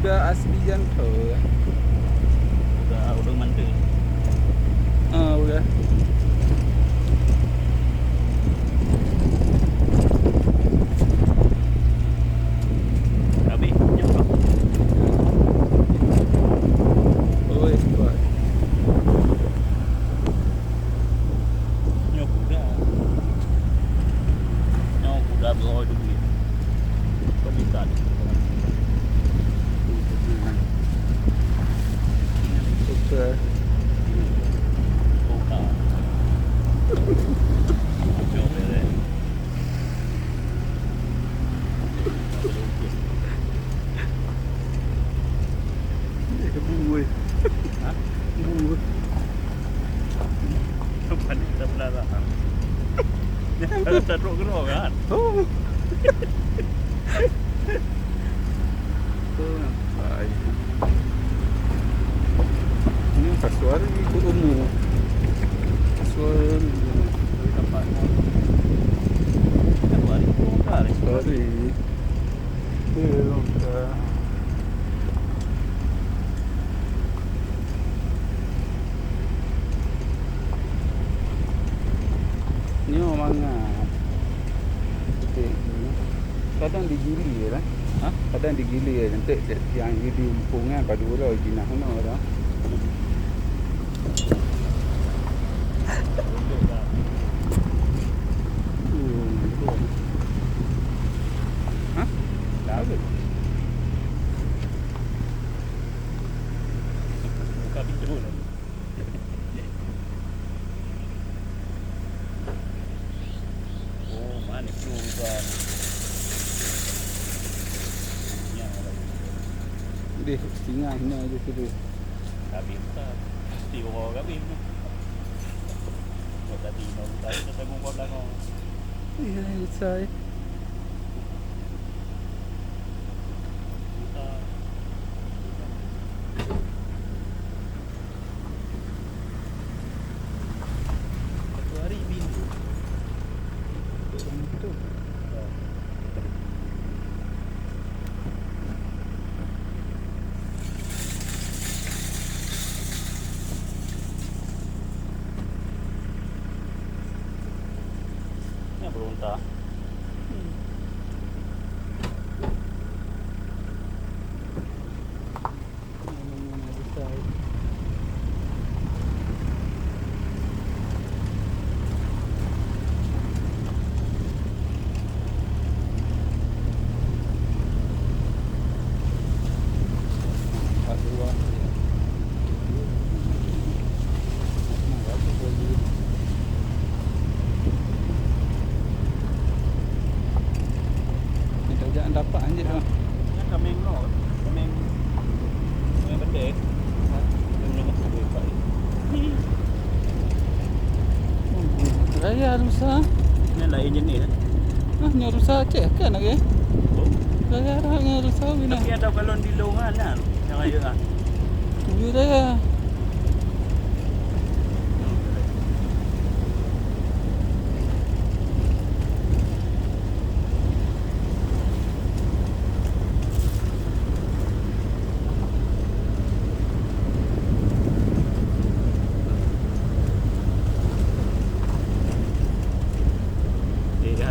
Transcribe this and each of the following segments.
kuda asli jantan. Udah mandi. Udah. Tapi nyemplung. Oh, kuat. Nyok kuda bawa duit. Pemitan. Super. Buih. Hah? Buih. Bukan kita belarang. Ada taruh kena kan? Oh. Sampai. Ini kasuari ikut umur. Kasuari. Dapat hari bongkar. Kasuari. Bongkar. Ni memang kadang digilir lah. Kadang digilir nanti yang di umpungan pada orang jinah mana dah. Hah? Dah ke? Buka pintu lah. Oh, mana keluar. Dia setengah ni aja tu. Kabin tak. Mesti orang kabin tu. Kau tadi mau tahu kita tengok kau belakang. Ya, saya. Satu hari bintu. Itu. Ni beruntah. Jangan dapat anjir tu. Yang kambing no. Kambing gede. Yang nak duit pak. Raya rusak. Ni lain jenis. Nya rusak cek kan lagi. Oh. Raya nya rusak bina. Tapi ada balon di longan kan. Yang ayo ah. Tuju raya.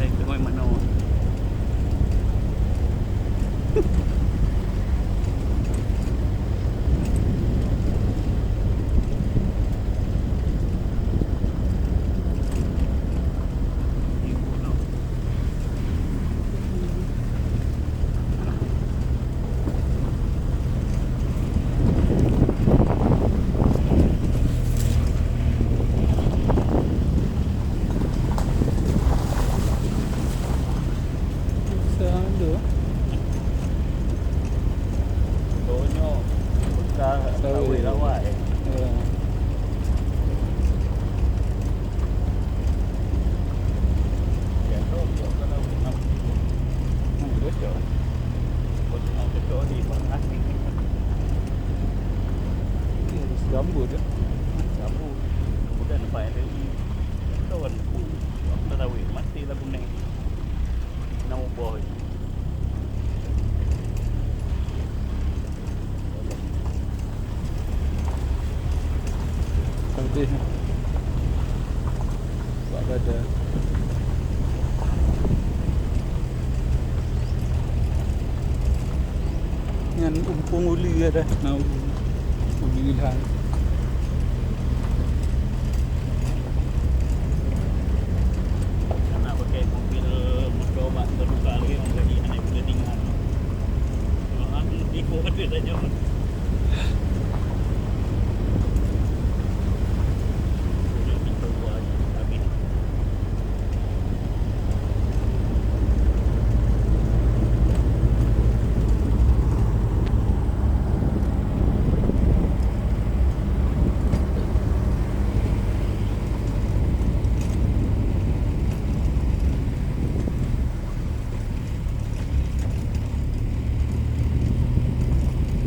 Itu memang mana. Sando. Tonyo. Sawi lawai. Ya tu dia kalau nak. Betul. Betul nak betul di mana ni. Gambut dia. Kamu kemudian nampak ada ni. Kawan aku. Tak tahu mati lah kuning. Nama boy. Lebih buat badan. Yang umpung uli ada. Nah uli lah. Nak pakai mobil motor mak terbuka lagi orang lagi naik boleh tinggal. Di bawah dia saja.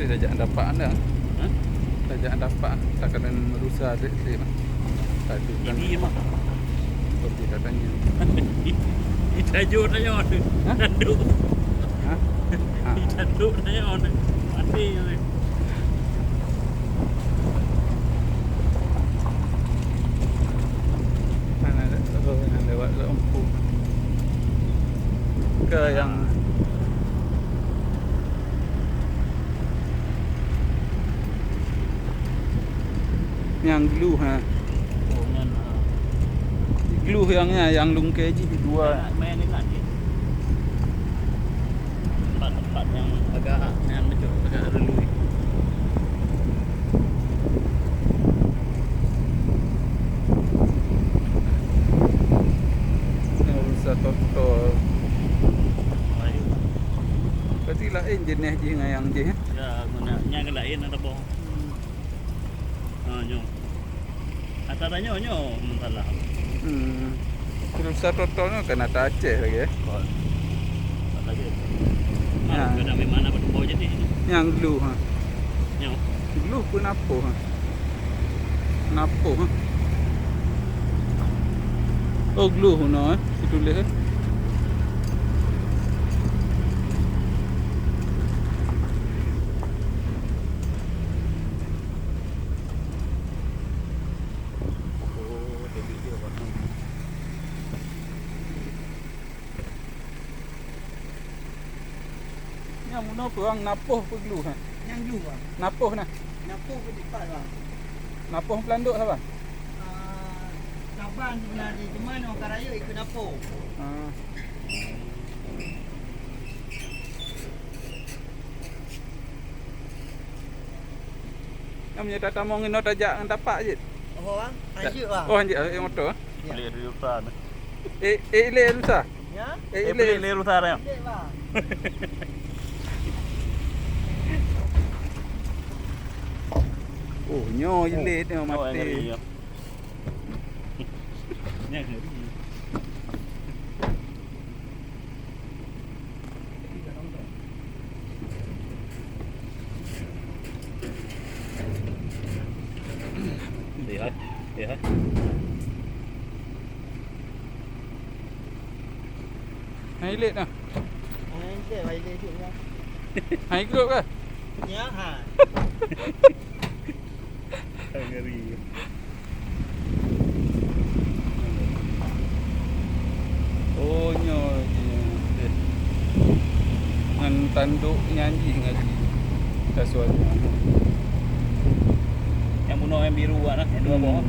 Dia jangan dapat anda. Ha? Jangan dapat. Tak kena merusak adik-adik. Tadi kan Ini mak. pergi katanya. Itajuk tanya orang. Tanduk. Ha? Ha. Itajuk tanya orang. Mati ni. Mana yang lewat lampu. Ke yang glue ha. Dengan Glue yang lung keji dua. main dengan dia. Tempat-tempat yang agak yang betul agak relui. Yang rusak total. Baik. Berarti lain jenis je dengan yang je. Ya, mana yang lain ada boh. Nyo. Antara nyo salah. Rusak totalnya kena taceh lagi eh. Tak lagi. Ya. Mana kena mana pada bawah jadi ni. Yang glue ha. Nyo. Glue pun apa ha. Kenapa ha? Oh glue no eh. Ditulis eh. Oh, jadi dia warna. Yang mana kurang napoh pun glue ha. Yang dulu bang. Napoh nah. Napoh ke depan bang. Napoh pelanduk apa? Saban sebenarnya. Cuma orang Karaya ikut napoh. Ha. Yang punya tata mau ngino tajak dengan tapak je. Oh bang. Anjir bang. Oh anjir motor. Ya. Beli dari utara. Le rusak. Ya. Beli dari utara. Dek bang. Oh nyo ilet tengok mati. Ni ngeri. Lihat, lihat. Ha ilet dah. Dek bang dek tu bang. Ha ikut ke? Ya ha. Ngeri. Oh nyo je. Dengan tanduk nyanyi ngaji. Kasuannya. Yang bunuh yang biru lah, yang dua bawah.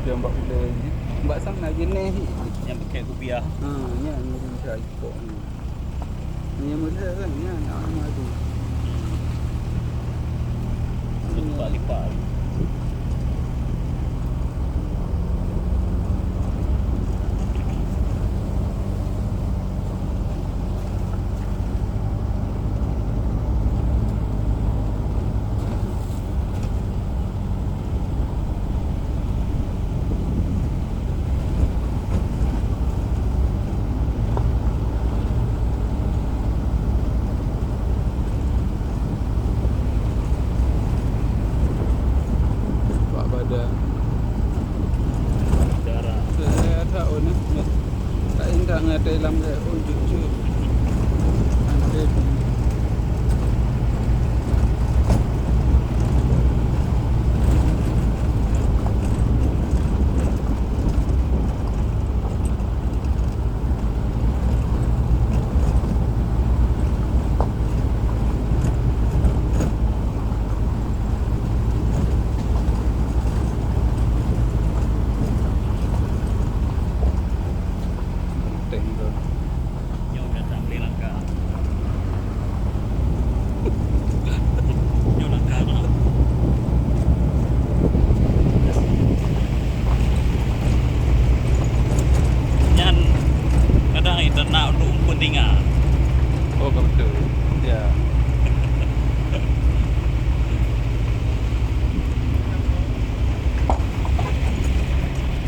Dia buat bila ni. Buat sana jenis ni. Yang pakai kopiah. Ha, ni ni saya ikut ni. Ni mula kan ni anak madu. Lipat-lipat. Buat badan. Darah. Saya tahu ni. Tak ingat ngatai lam dia. Oh cucu.